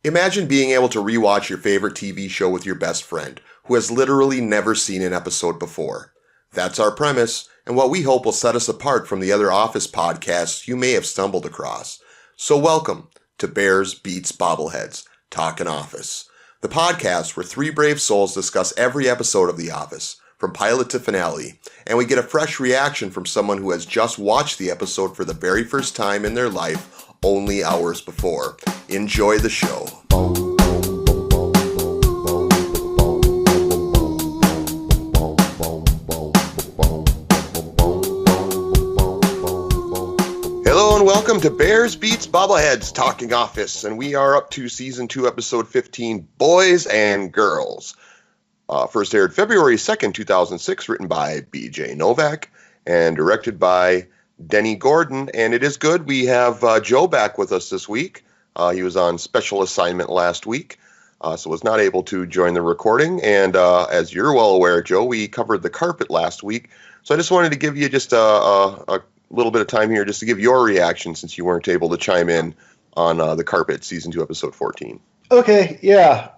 Imagine being able to rewatch your favorite TV show with your best friend, who has literally never seen an episode before. That's our premise, and what we hope will set us apart from the other Office podcasts you may have stumbled across. So welcome to Bears Beats Bobbleheads, Talkin Office, the podcast where three brave souls discuss every episode of The Office, from pilot to finale, and we get a fresh reaction from someone who has just watched the episode for the very first time in their life only hours before. Enjoy the show. Hello and welcome to Bears Beats Bobbleheads Talking Office, and we are up to Season 2, Episode 15, Boys and Girls. First aired February 2nd, 2006, written by B.J. Novak and directed by Denny Gordon, and it is good. We have Joe back with us this week. He was on special assignment last week, so was not able to join the recording. And as you're well aware, Joe, we covered the carpet last week. So I just wanted to give you just a little bit of time here just to give your reaction since you weren't able to chime in on the carpet, Season 2, Episode 14. Okay, yeah.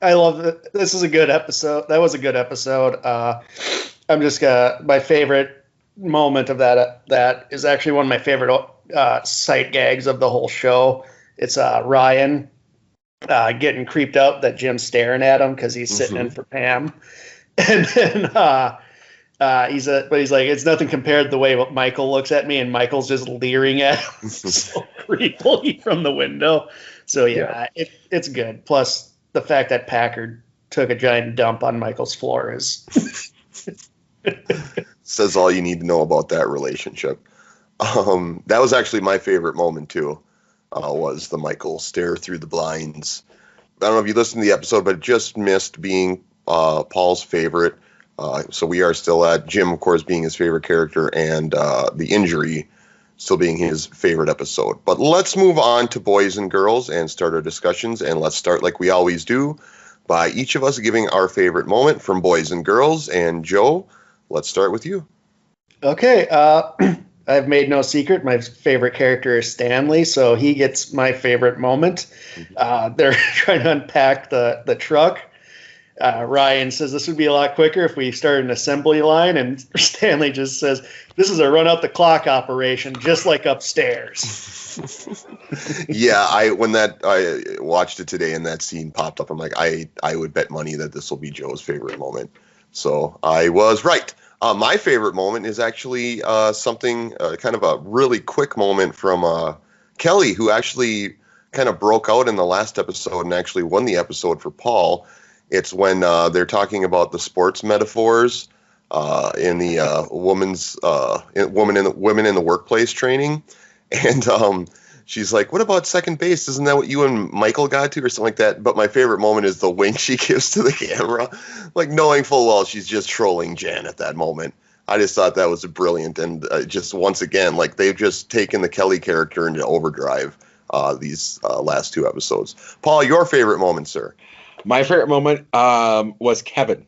I love it. This is a good episode. That was a good episode. I'm just my favorite moment of that is actually one of my favorite sight gags of the whole show. It's Ryan getting creeped out that Jim's staring at him because he's sitting in for Pam, and then he's like, it's nothing compared to the way Michael looks at me, and Michael's just leering at him so creepily from the window. So yeah. It's good. Plus the fact that Packard took a giant dump on Michael's floor is says all you need to know about that relationship. That was actually my favorite moment too, was the Michael stare through the blinds. I don't know if you listened to the episode, but it just missed being Paul's favorite. So we are still at Jim, of course, being his favorite character, and the injury still being his favorite episode. But let's move on to Boys and Girls and start our discussions. And let's start like we always do by each of us giving our favorite moment from Boys and Girls. And Joe, let's start with you. Okay. I've made no secret. My favorite character is Stanley, so he gets my favorite moment. They're trying to unpack the truck. Ryan says this would be a lot quicker if we started an assembly line, and Stanley just says, this is a run out the clock operation, just like upstairs. Yeah, when I watched it today and that scene popped up, I'm like, I would bet money that this will be Joe's favorite moment. So I was right. My favorite moment is actually something, kind of a really quick moment from Kelly, who actually kind of broke out in the last episode and actually won the episode for Paul. It's when they're talking about the sports metaphors in the women in the workplace training, and she's like, "What about second base? Isn't that what you and Michael got to, or something like that?" But my favorite moment is the wink she gives to the camera, like knowing full well she's just trolling Jan at that moment. I just thought that was brilliant, and just once again, like they've just taken the Kelly character into overdrive these last two episodes. Paul, your favorite moment, sir? My favorite moment was Kevin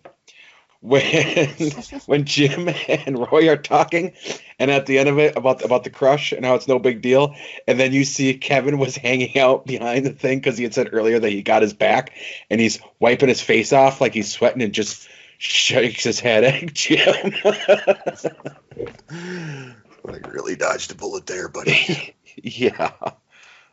when Jim and Roy are talking, and at the end of it about the crush and how it's no big deal, and then you see Kevin was hanging out behind the thing because he had said earlier that he got his back, and he's wiping his face off like he's sweating and just shakes his head at Jim. Like, really dodged a bullet there, buddy. Yeah.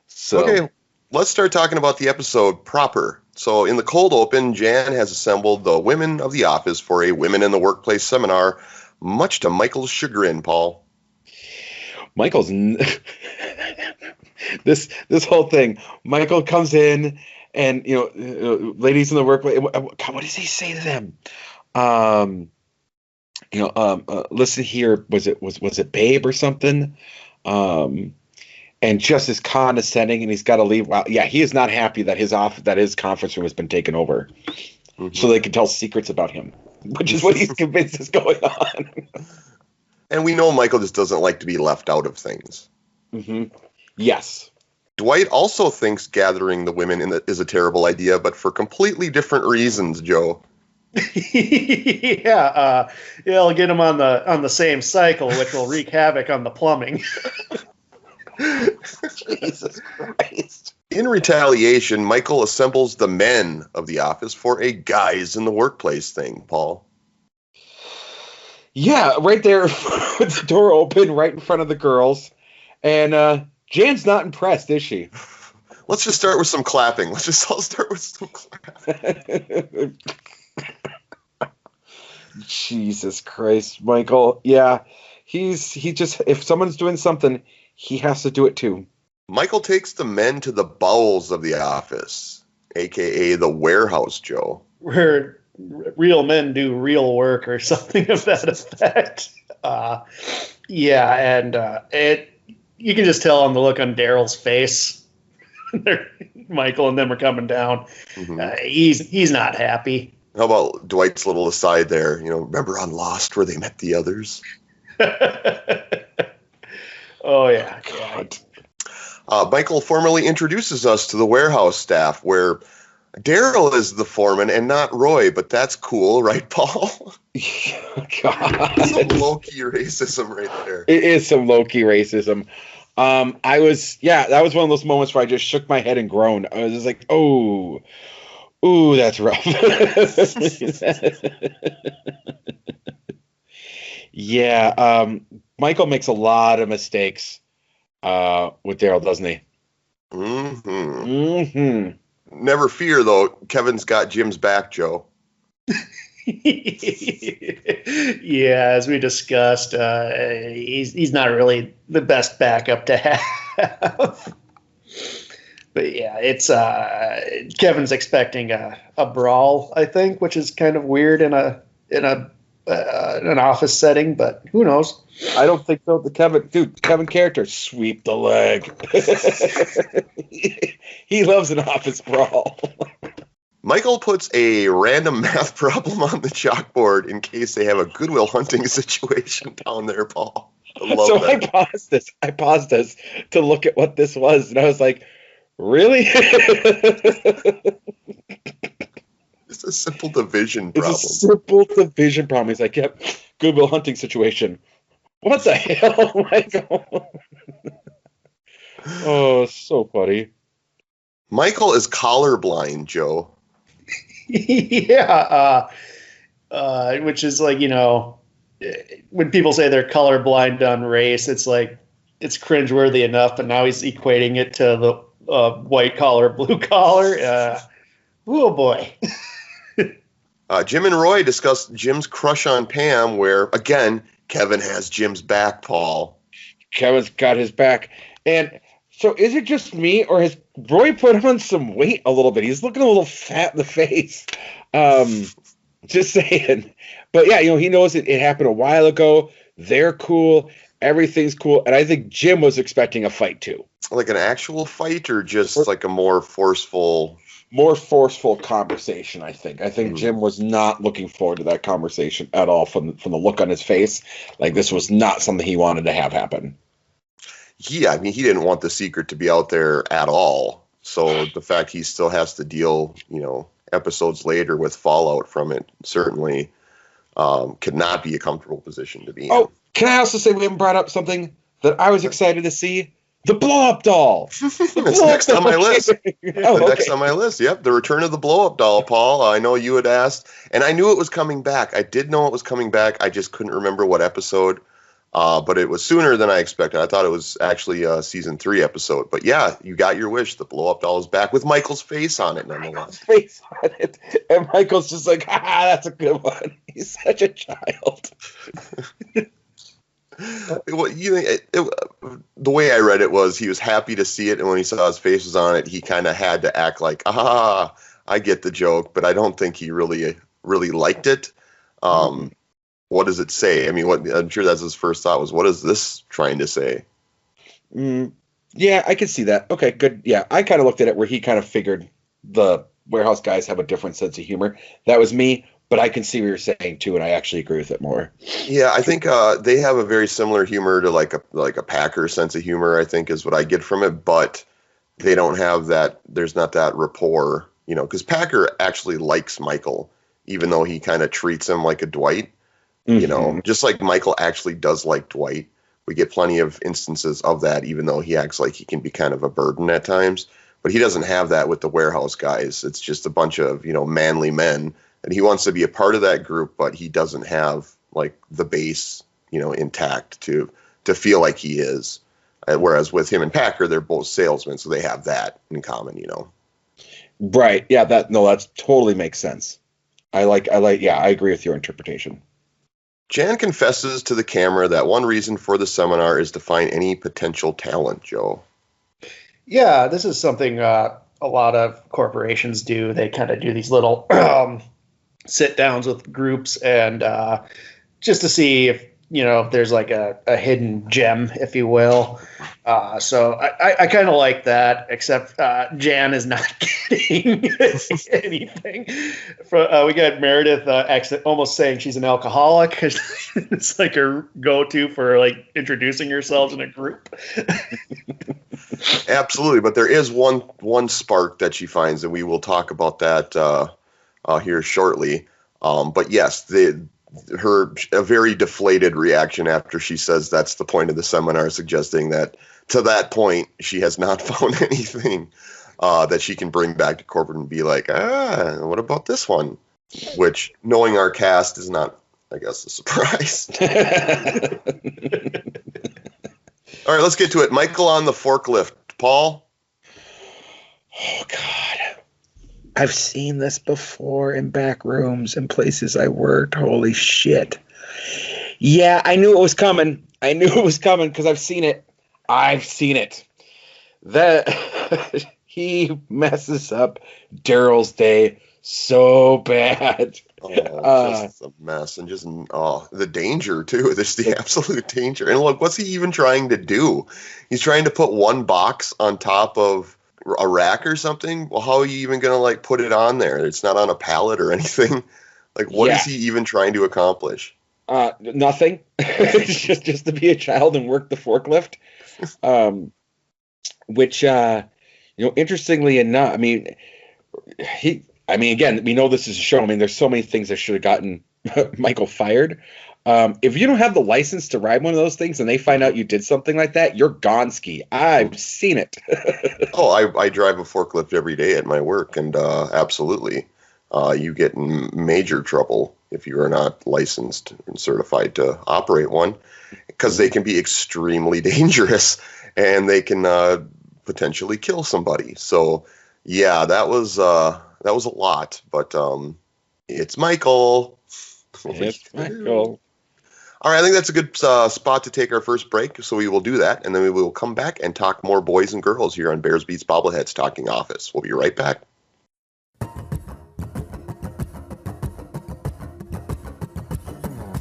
So okay, let's start talking about the episode proper. So in the cold open, Jan has assembled the women of the office for a Women in the Workplace seminar, much to Michael's chagrin, Paul. Michael's this whole thing. Michael comes in and, ladies in the workplace, what does he say to them? Listen here, was it babe or something? And just as condescending, and he's got to leave. Well, yeah, he is not happy that his conference room has been taken over, so they can tell secrets about him, which is what he's convinced is going on. And we know Michael just doesn't like to be left out of things. Mm-hmm. Yes. Dwight also thinks gathering the women is a terrible idea, but for completely different reasons, Joe. Yeah, it'll get them on the same cycle, which will wreak havoc on the plumbing. Jesus Christ. In retaliation, Michael assembles the men of the office for a guys in the workplace thing, Paul. Yeah, right there with the door open right in front of the girls. And Jan's not impressed, is she? Let's just start with some clapping. Let's just all start with some clapping. Jesus Christ, Michael. Yeah, he just, if someone's doing something, he has to do it too. Michael takes the men to the bowels of the office, a.k.a. the warehouse, Joe. Where real men do real work or something of that effect. You can just tell on the look on Daryl's face. Michael and them are coming down. Mm-hmm. He's not happy. How about Dwight's little aside there? Remember on Lost where they met the others? Oh, yeah. God. Michael formally introduces us to the warehouse staff, where Daryl is the foreman and not Roy, but that's cool, right, Paul? God. Some low-key racism right there. It is some low-key racism. That was one of those moments where I just shook my head and groaned. I was just like, ooh, that's rough. Yeah, Michael makes a lot of mistakes with Daryl, doesn't he? Mm-hmm. Mm-hmm. Never fear, though. Kevin's got Jim's back, Joe. Yeah, as we discussed, he's not really the best backup to have. But yeah, it's Kevin's expecting a brawl, I think, which is kind of weird in an office setting, but who knows? I don't think so. The Kevin character, sweep the leg. He loves an office brawl. Michael puts a random math problem on the chalkboard in case they have a Goodwill Hunting situation down there, Paul. I paused this to look at what this was, and I was like, really? It's a simple division problem. It's a simple division problem. He's like, yep, Goodwill Hunting situation. What the hell, Michael? Oh, so funny. Michael is colorblind, Joe. Yeah, which is like, when people say they're colorblind on race, it's like, it's cringeworthy enough, but now he's equating it to the white collar, blue collar. Oh boy. Jim and Roy discuss Jim's crush on Pam, where, again, Kevin has Jim's back, Paul. Kevin's got his back. And so is it just me, or has Roy put on some weight a little bit? He's looking a little fat in the face. Just saying. But yeah, he knows it happened a while ago. They're cool. Everything's cool. And I think Jim was expecting a fight too. Like an actual fight, or just like a more forceful conversation, I think. I think Jim was not looking forward to that conversation at all from the look on his face. Like, this was not something he wanted to have happen. Yeah, I mean, he didn't want the secret to be out there at all. So the fact he still has to deal, episodes later with fallout from it certainly could not be a comfortable position to be in. Oh, can I also say we haven't brought up something that I was excited to see? The blow-up doll. It's next on my list. Next on my list. Yep, the return of the blow-up doll, Paul. I know you had asked, and I knew it was coming back. I did know it was coming back. I just couldn't remember what episode, but it was sooner than I expected. I thought it was actually a season 3 episode. But yeah, you got your wish. The blow-up doll is back with Michael's face on it, nonetheless. Face on it. And Michael's just like, that's a good one. He's such a child. The way I read it was he was happy to see it, and when he saw his face was on it, he kind of had to act like, I get the joke, but I don't think he really liked it. What does it say? I mean, I'm sure that's his first thought was, what is this trying to say? Yeah, I can see that. Okay, good. Yeah, I kind of looked at it where he kind of figured the warehouse guys have a different sense of humor. That was me. But I can see what you're saying too, and I actually agree with it more. Yeah, I think they have a very similar humor to like a Packer sense of humor, I think, is what I get from it. But they don't have that. There's not that rapport, because Packer actually likes Michael, even though he kind of treats him like a Dwight. Just like Michael actually does like Dwight. We get plenty of instances of that, even though he acts like he can be kind of a burden at times. But he doesn't have that with the warehouse guys. It's just a bunch of, manly men. And he wants to be a part of that group, but he doesn't have like the base, intact to feel like he is. Whereas with him and Packer, they're both salesmen, so they have that in common, Right. Yeah, that totally makes sense. I agree with your interpretation. Jan confesses to the camera that one reason for the seminar is to find any potential talent, Joe. Yeah, this is something a lot of corporations do. They kind of do these little sit downs with groups and just to see if there's like a hidden gem, if you will. So I kind of like that, except Jan is not getting anything. We got Meredith almost saying she's an alcoholic. It's like a go-to for like introducing yourselves in a group. Absolutely, but there is one spark that she finds, and we will talk about that here shortly. But yes, a very deflated reaction after she says that's the point of the seminar, suggesting that to that point she has not found anything that she can bring back to corporate and be like, what about this one? Which, knowing our cast, is not, I guess, a surprise. All right, let's get to it. Michael on the forklift. Paul? Oh, God. I've seen this before in back rooms and places I worked. Holy shit. Yeah, I knew it was coming. Because I've seen it. That he messes up Daryl's day so bad. Just a mess. And just the danger, too. There's the absolute danger. And look, what's he even trying to do? He's trying to put one box on top of a rack or something. Well, how are you even going to like put it on there? It's not on a pallet or anything. Like, what is he even trying to accomplish? Nothing. just to be a child and work the forklift. Which, interestingly enough, again, we know this is a show. There's so many things that should have gotten Michael fired. If you don't have the license to ride one of those things and they find out you did something like that, you're gone ski. I've seen it. I drive a forklift every day at my work, and absolutely, you get in major trouble if you are not licensed and certified to operate one, because they can be extremely dangerous and they can potentially kill somebody. So, yeah, that was a lot, but it's Michael. It's Michael. All right, I think that's a good spot to take our first break, so we will do that, and then we will come back and talk more boys and girls here on Bears Beats Bobbleheads Talking Office. We'll be right back.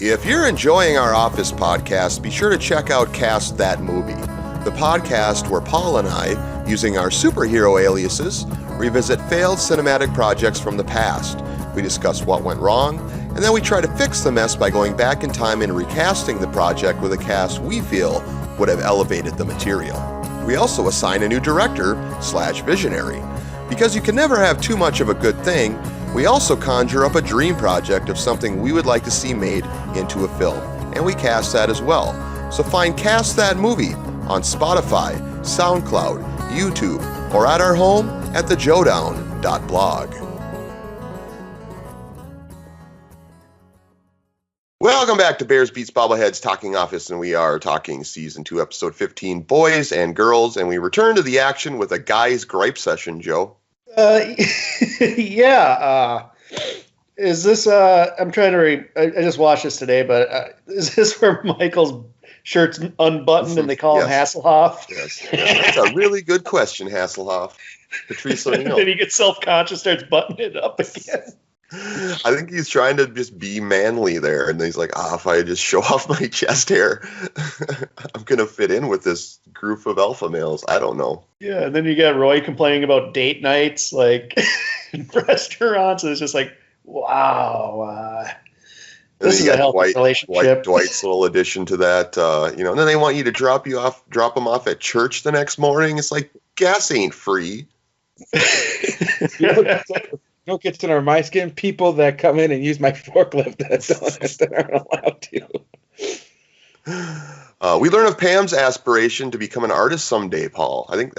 If you're enjoying our Office podcast, be sure to check out Cast That Movie, the podcast where Paul and I, using our superhero aliases, revisit failed cinematic projects from the past. We discuss what went wrong, and then we try to fix the mess by going back in time and recasting the project with a cast we feel would have elevated the material. We also assign a new director/visionary. Because you can never have too much of a good thing, we also conjure up a dream project of something we would like to see made into a film, and we cast that as well. So find Cast That Movie on Spotify, SoundCloud, YouTube, or at our home at thejodown.blog. Welcome back to Bears Beats Bobbleheads Talking Office, and we are talking Season 2, Episode 15, Boys and Girls, and we return to the action with a guy's gripe session, Joe. Yeah. Is this, I'm trying to I just watched this today, but is this where Michael's shirt's unbuttoned and they call him Hasselhoff? Yes. That's a really good question, Hasselhoff. Patrice O'Neill. Then he gets self-conscious, starts buttoning it up again. I think he's trying to just be manly there, and he's like, if I just show off my chest hair, I'm going to fit in with this group of alpha males. I don't know. Yeah, and then you got Roy complaining about date nights, like, in restaurants, and it's just like, wow. This is a healthy relationship. Dwight's little addition to that, and then they want you to drop them off at church the next morning. It's like, gas ain't free. Don't get to my skin. People that come in and use my forklift that aren't allowed to. We learn of Pam's aspiration to become an artist someday, Paul. I'm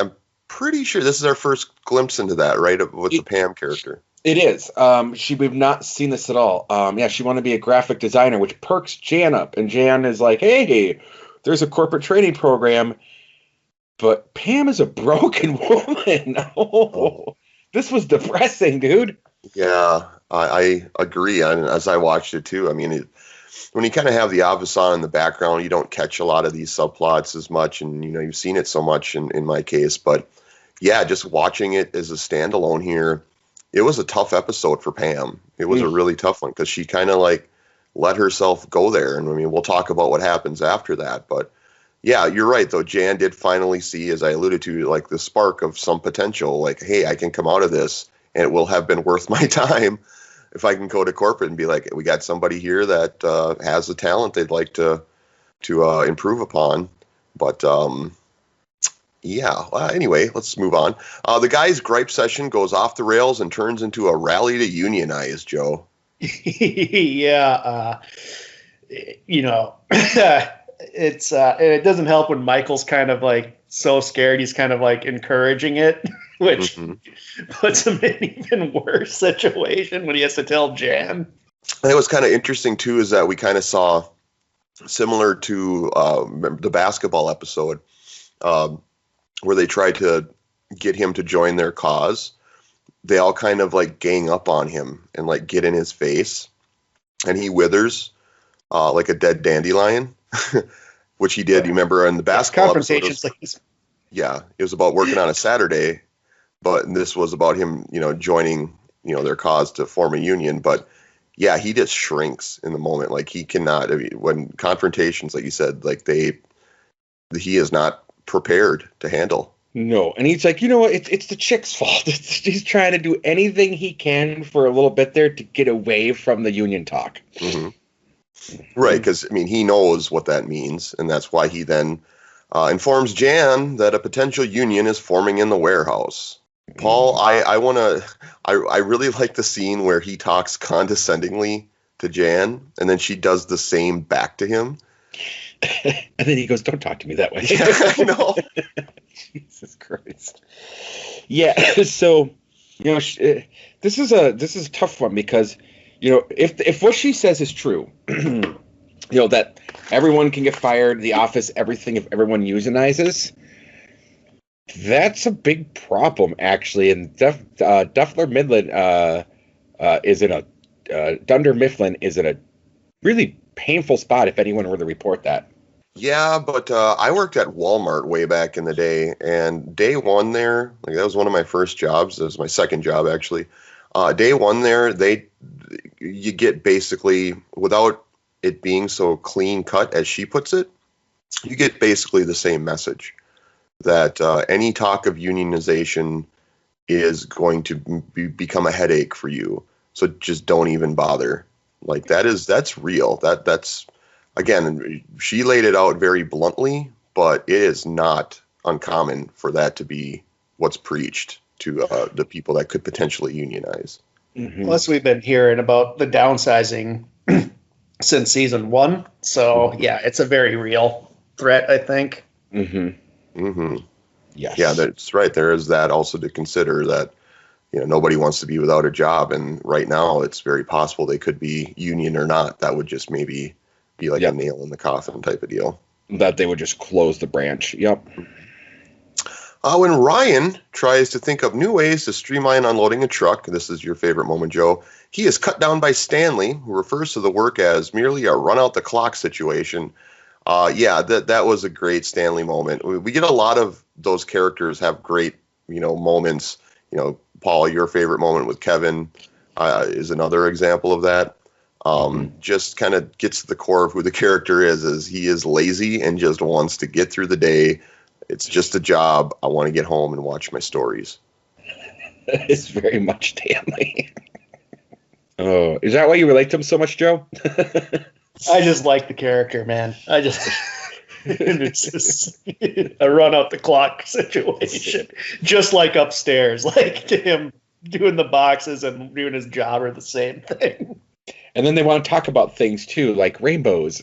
pretty sure this is our first glimpse into that, right? With the Pam character. It is. We've not seen this at all. She wanted to be a graphic designer, which perks Jan up. And Jan is like, hey, there's a corporate training program. But Pam is a broken woman. Oh, this was depressing, dude. Yeah, I agree. And as I watched it too, I mean, when you kind of have the obvious on in the background, you don't catch a lot of these subplots as much. And, you've seen it so much in my case. But yeah, just watching it as a standalone here, it was a tough episode for Pam. It was a really tough one because she kind of like let herself go there. And I mean, we'll talk about what happens after that. But yeah, you're right, though. Jan did finally see, as I alluded to, like the spark of some potential, like, hey, I can come out of this and it will have been worth my time if I can go to corporate and be like, we got somebody here that has the talent they'd like to improve upon. But anyway, let's move on. The guy's gripe session goes off the rails and turns into a rally to unionize, Joe. Yeah. It doesn't help when Michael's kind of like so scared he's kind of like encouraging it, which puts him in an even worse situation when he has to tell Jan. I think what's kind of interesting too is that we kind of saw similar to the basketball episode where they tried to get him to join their cause. They all kind of like gang up on him and like get in his face, and he withers like a dead dandelion. Which he did, you remember in the basketball confrontations episode, it was about working on a Saturday, but this was about him, joining, their cause to form a union. But yeah, he just shrinks in the moment. Like he cannot, when confrontations, like you said, like he is not prepared to handle. No. And he's like, it's the chick's fault. He's trying to do anything he can for a little bit there to get away from the union talk. Mm-hmm. Right, because, he knows what that means, and that's why he then informs Jan that a potential union is forming in the warehouse. Paul, I really like the scene where he talks condescendingly to Jan, and then she does the same back to him. And then he goes, don't talk to me that way. Yeah, I know. Jesus Christ. Yeah, so, this is a tough one because... if what she says is true, that everyone can get fired, the office, everything, if everyone unionizes, that's a big problem, actually. And Dunder Mifflin is in a really painful spot if anyone were to report that. Yeah, but I worked at Walmart way back in the day, and day one there, like that was one of my first jobs. It was my second job, actually. Day one there, you get basically, without it being so clean cut as she puts it, you get basically the same message that any talk of unionization is going to become a headache for you. So just don't even bother. Like that's real. That's again, she laid it out very bluntly, but it is not uncommon for that to be what's preached to the people that could potentially unionize. Mm-hmm. Plus, we've been hearing about the downsizing since season 1. So, yeah, it's a very real threat, I think. Mm-hmm. Mm-hmm. Yes. Yeah, that's right. There is that also to consider that, nobody wants to be without a job. And right now, it's very possible they could be union or not. That would just maybe be like a nail in the coffin type of deal. That they would just close the branch. Yep. When Ryan tries to think of new ways to streamline unloading a truck, this is your favorite moment, Joe, he is cut down by Stanley, who refers to the work as merely a run-out-the-clock situation. That was a great Stanley moment. We get a lot of those characters have great, moments. Paul, your favorite moment with Kevin is another example of that. Just kind of gets to the core of who the character is he is lazy and just wants to get through the day. It's just a job. I want to get home and watch my stories. It's very much Stanley. Oh, is that why you relate to him so much, Joe? I just like the character, man. It's just a run out the clock situation. Just like upstairs, like to him doing the boxes and doing his job are the same thing. And then they want to talk about things too, like rainbows.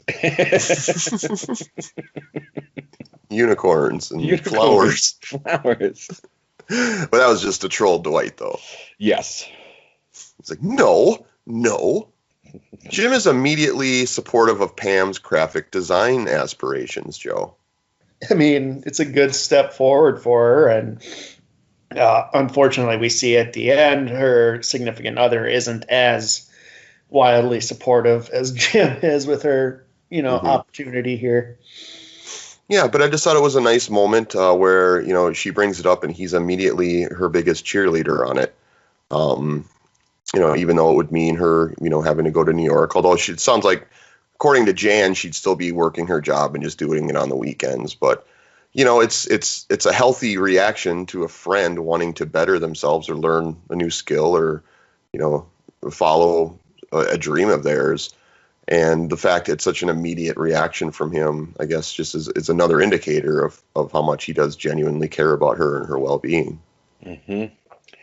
Unicorns and flowers. Flowers. But that was just to troll Dwight, though. Yes. It's like, no. Jim is immediately supportive of Pam's graphic design aspirations, Joe. I mean, it's a good step forward for her, and unfortunately, we see at the end her significant other isn't as wildly supportive as Jim is with her, opportunity here. Yeah, but I just thought it was a nice moment where, she brings it up and he's immediately her biggest cheerleader on it. Even though it would mean her, having to go to New York, although it sounds like, according to Jan, she'd still be working her job and just doing it on the weekends. But, it's a healthy reaction to a friend wanting to better themselves or learn a new skill or, follow a dream of theirs. And the fact it's such an immediate reaction from him, I guess, just is another indicator of how much he does genuinely care about her and her well-being. Mm-hmm.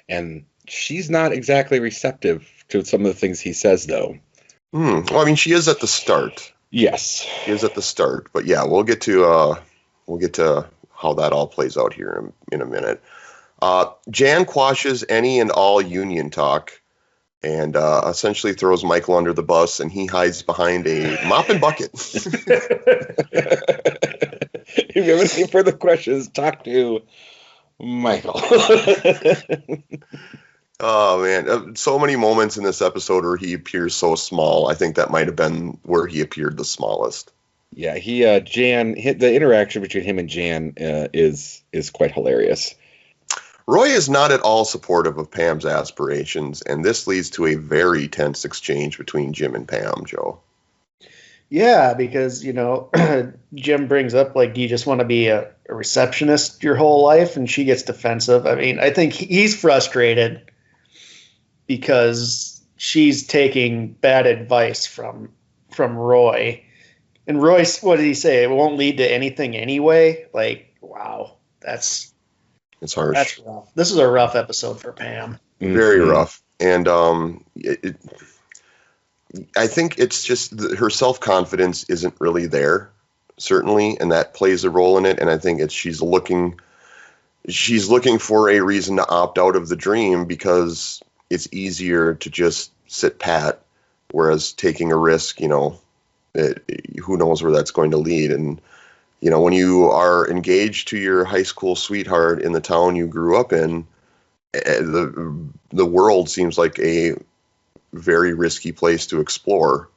And she's not exactly receptive to some of the things he says, though. Well, I mean, she is at the start. Yes, she is at the start. But yeah, we'll get to how that all plays out here in a minute. Jan quashes any and all union talk and essentially throws Michael under the bus, and he hides behind a mop and bucket. If you have any further questions, talk to Michael. Oh, man. So many moments in this episode where he appears so small. I think that might have been where he appeared the smallest. Yeah, the interaction between him and Jan is quite hilarious. Roy is not at all supportive of Pam's aspirations, and this leads to a very tense exchange between Jim and Pam, Joe. Yeah, because, Jim brings up, like, do you just want to be a receptionist your whole life? And she gets defensive. I mean, I think he's frustrated because she's taking bad advice from Roy. And Royce, what did he say? It won't lead to anything anyway. Like, wow, it's harsh. That's rough. This is a rough episode for Pam. Very rough. And I think it's just her self-confidence isn't really there, certainly, and that plays a role in it. And I think she's looking for a reason to opt out of the dream because it's easier to just sit pat, whereas taking a risk, who knows where that's going to lead. And, when you are engaged to your high school sweetheart in the town you grew up in, the world seems like a very risky place to explore,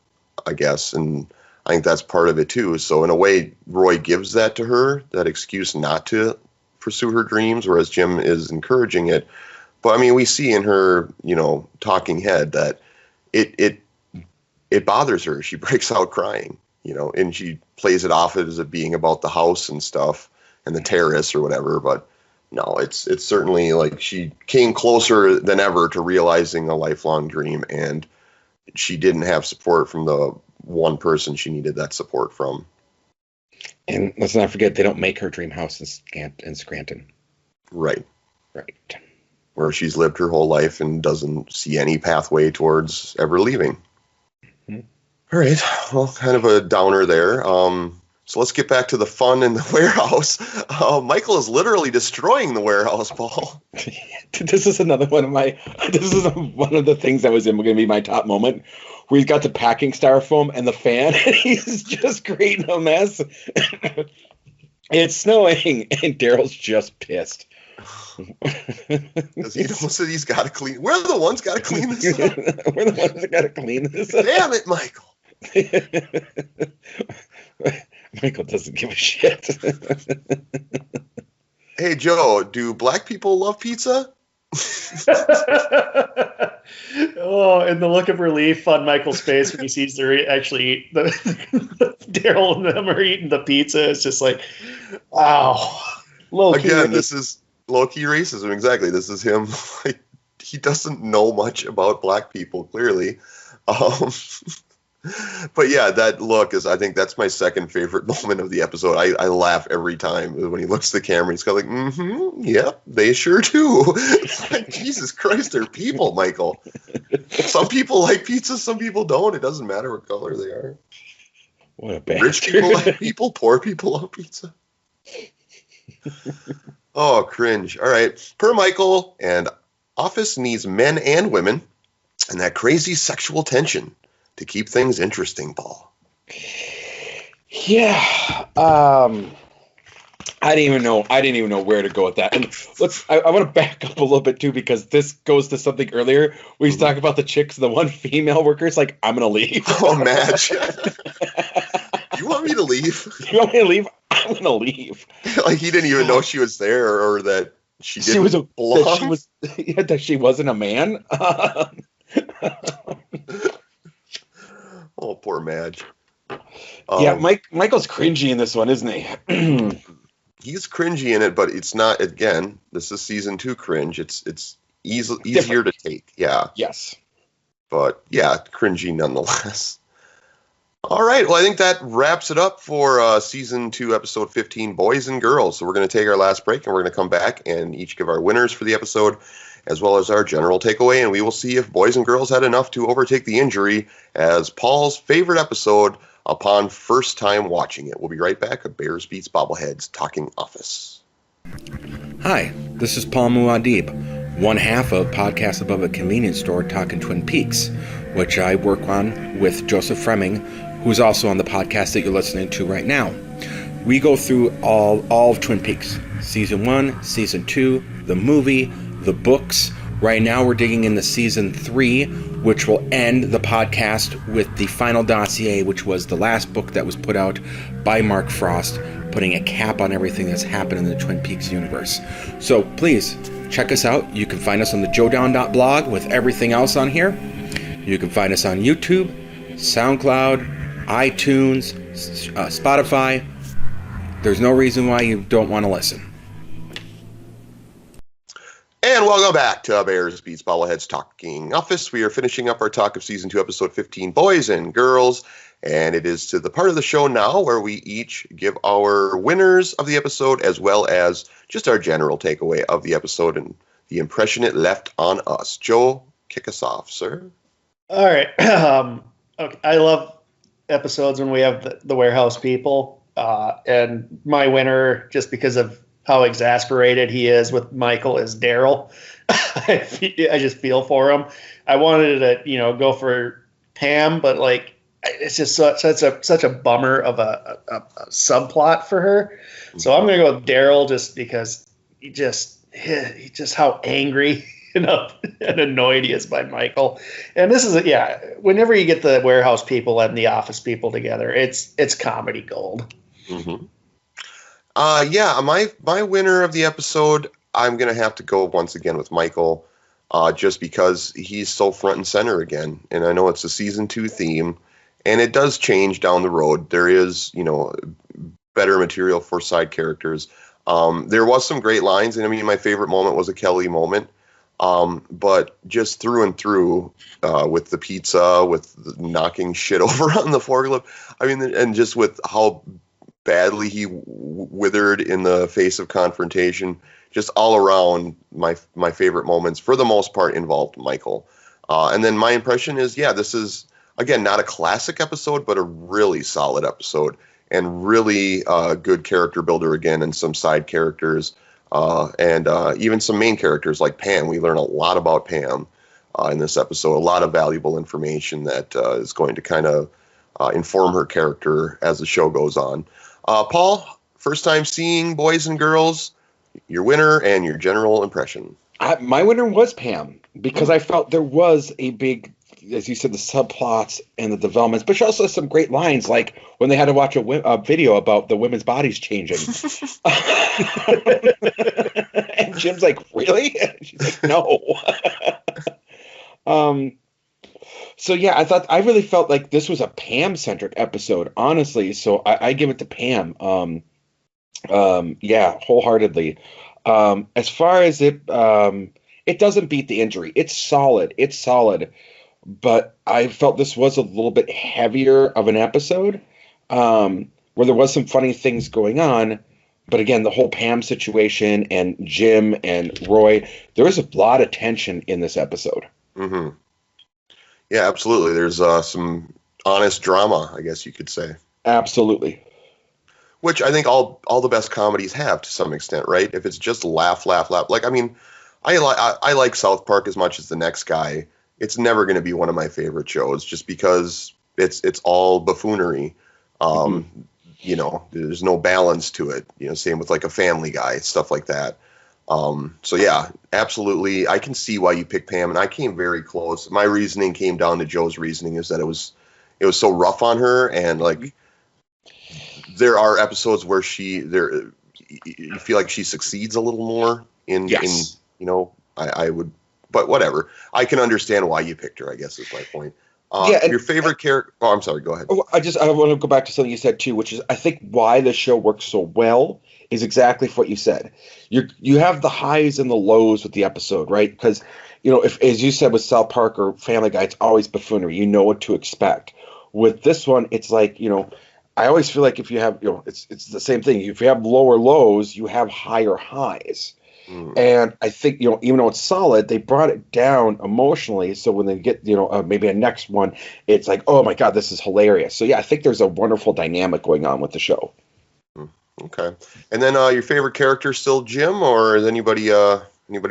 I guess. And I think that's part of it too. So in a way, Roy gives that to her, that excuse not to pursue her dreams, whereas Jim is encouraging it. But I mean, we see in her, talking head that it bothers her. She breaks out crying, and she plays it off as it being about the house and stuff and the terrace or whatever. But no, it's certainly like she came closer than ever to realizing a lifelong dream, and she didn't have support from the one person she needed that support from. And let's not forget, they don't make her dream house in Scranton. Right. Where she's lived her whole life and doesn't see any pathway towards ever leaving. Mm-hmm. All right. Well, kind of a downer there. So let's get back to the fun in the warehouse. Michael is literally destroying the warehouse, Paul. This is one of the things that was going to be my top moment, where he's got the packing styrofoam and the fan, and he's just creating a mess. It's snowing, and Daryl's just pissed. Because he knows that he's got to clean. We're the ones got to clean this up. We're the ones that got to clean this up. Damn it, Michael. Michael doesn't give a shit. Hey, Joe, do black people love pizza? Oh, and the look of relief on Michael's face when he sees they're actually Daryl and them are eating the pizza. It's just like, wow. Again, this is low-key racism. Exactly. This is him. Like, he doesn't know much about black people, clearly. But yeah, that look I think that's my second favorite moment of the episode. I laugh every time when he looks at the camera. He's kind of like, yep, they sure do. Like, Jesus Christ, they're people, Michael. Some people like pizza, some people don't. It doesn't matter what color they are. What a bastard. Rich people like people, poor people love pizza. Oh, cringe. All right. Per Michael, and Office needs men and women and that crazy sexual tension to keep things interesting, Paul. Yeah. I didn't even know where to go with that. And I want to back up a little bit too, because this goes to something earlier. We talk about the chicks, the one female worker's like, I'm going to leave. Oh, Madge. You want me to leave? You want me to leave? I'm going to leave. Like he didn't even know she was there or that she didn't belong. That she wasn't a man. Oh, poor Madge. Yeah, Michael's cringy in this one, isn't he? He's cringy in it, but it's not. Again, this is season 2 cringe. It's easier to take. Yeah. Yes. But yeah, cringy nonetheless. All right. Well, I think that wraps it up for season 2, episode 15, Boys and Girls. So we're going to take our last break, and we're going to come back and each give our winners for the episode, as well as our general takeaway, and we will see if Boys and Girls had enough to overtake the injury as Paul's favorite episode upon first time watching it. We'll be right back at Bears Beats Bobbleheads Talking Office. Hi, this is Paul Muad'Dib, one half of Podcast Above a Convenience Store Talking Twin Peaks, which I work on with Joseph Fremming, who's also on the podcast that you're listening to right now. We go through all of Twin Peaks, season 1, season 2, the movie, the books. Right now we're digging into season 3, which will end the podcast with the final dossier, which was the last book that was put out by Mark Frost, putting a cap on everything that's happened in the Twin Peaks universe. So please check us out. You can find us on the joedown.blog with everything else on here. You can find us on YouTube, SoundCloud, iTunes, Spotify. There's no reason why you don't want to listen. And welcome back to Bears Beats Bobbleheads Talking Office. We are finishing up our talk of season 2, episode 15, Boys and Girls. And it is to the part of the show now where we each give our winners of the episode, as well as just our general takeaway of the episode and the impression it left on us. Joe, kick us off, sir. All right. Okay. I love episodes when we have the warehouse people. And my winner, just because of how exasperated he is with Michael, is Daryl. I just feel for him. I wanted to, go for Pam, but like, it's just such a bummer of a subplot for her. So I'm gonna go with Daryl just because he just how angry and annoyed he is by Michael. And this is whenever you get the warehouse people and the office people together, it's comedy gold. Mm-hmm. My winner of the episode, I'm gonna have to go once again with Michael, just because he's so front and center again. And I know it's a season 2 theme. And it does change down the road. There is, better material for side characters. There was some great lines, and I mean, my favorite moment was a Kelly moment. But just through and through, with the pizza, with the knocking shit over on the forklift, I mean, and just with how badly he withered in the face of confrontation, just all around, my favorite moments, for the most part, involved Michael. And then my impression is, this is, again, not a classic episode, but a really solid episode and really good character builder again, and some side characters and even some main characters like Pam. We learn a lot about Pam in this episode, a lot of valuable information that is going to kind of inform her character as the show goes on. Paul, first time seeing Boys and Girls, your winner and your general impression. My winner was Pam, because I felt there was a big, as you said, the subplots and the developments, but she also has some great lines, like when they had to watch a video about the women's bodies changing. And Jim's like, really? And she's like, no. So yeah, I really felt like this was a Pam-centric episode, honestly. So I give it to Pam. Wholeheartedly. As far as it doesn't beat the injury. It's solid. But I felt this was a little bit heavier of an episode, where there was some funny things going on. But again, the whole Pam situation and Jim and Roy, there was a lot of tension in this episode. Mm-hmm. Yeah, absolutely. There's some honest drama, I guess you could say. Absolutely. which I think all the best comedies have to some extent, right? If it's just laugh, laugh, laugh. Like, I mean, I like South Park as much as the next guy. It's never going to be one of my favorite shows just because it's all buffoonery. You know, there's no balance to it. You know, same with like a Family Guy, stuff like that. So yeah, absolutely. I can see why you picked Pam, and I came very close. My reasoning came down to Joe's reasoning, is that it was so rough on her, and like there are episodes where you feel like she succeeds a little more in you know, I would, but whatever. I can understand why you picked her, I guess is my point. Your favorite character? Oh, I'm sorry. Go ahead. I want to go back to something you said too, which is I think why the show works so well is exactly what you said. You have the highs and the lows with the episode, right? Because you know, if as you said with South Park or Family Guy, it's always buffoonery. You know what to expect. With this one, it's like, you know, I always feel like if you have, you know, it's the same thing. If you have lower lows, you have higher highs. And I think, you know, even though it's solid, they brought it down emotionally. So when they get, you know, maybe a next one, it's like, oh my God, this is hilarious. So yeah, I think there's a wonderful dynamic going on with the show. Okay. And then your favorite character still Jim, or is anybody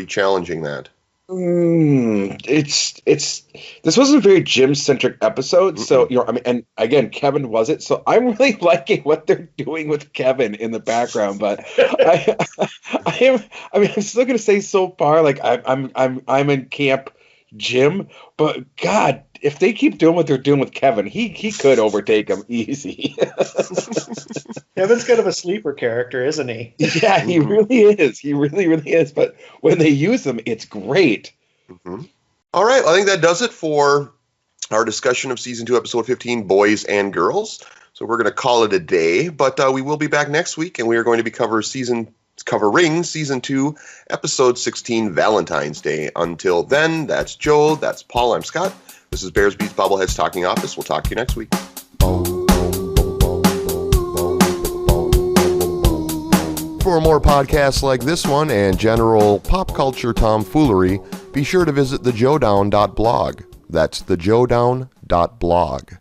challenging that? It's this wasn't a very Jim centric episode, so you know, I mean, and again, Kevin was it, so I'm really liking what they're doing with Kevin in the background. But I'm still gonna say so far, like I'm in camp Jim, but God, if they keep doing what they're doing with Kevin, he could overtake him easy. Kevin's kind of a sleeper character, isn't he? Yeah, he really is. He really, really is. But when they use him, it's great. All right. I think that does it for our discussion of Season 2, Episode 15, Boys and Girls. So we're going to call it a day. But we will be back next week, and we are going to be covering Season 2, Episode 16, Valentine's Day. Until then, that's Joe. That's Paul. I'm Scott. This is Bears Beats Bobbleheads Talking Office. We'll talk to you next week. For more podcasts like this one and general pop culture tomfoolery, be sure to visit thejoedown.blog. That's thejoedown.blog.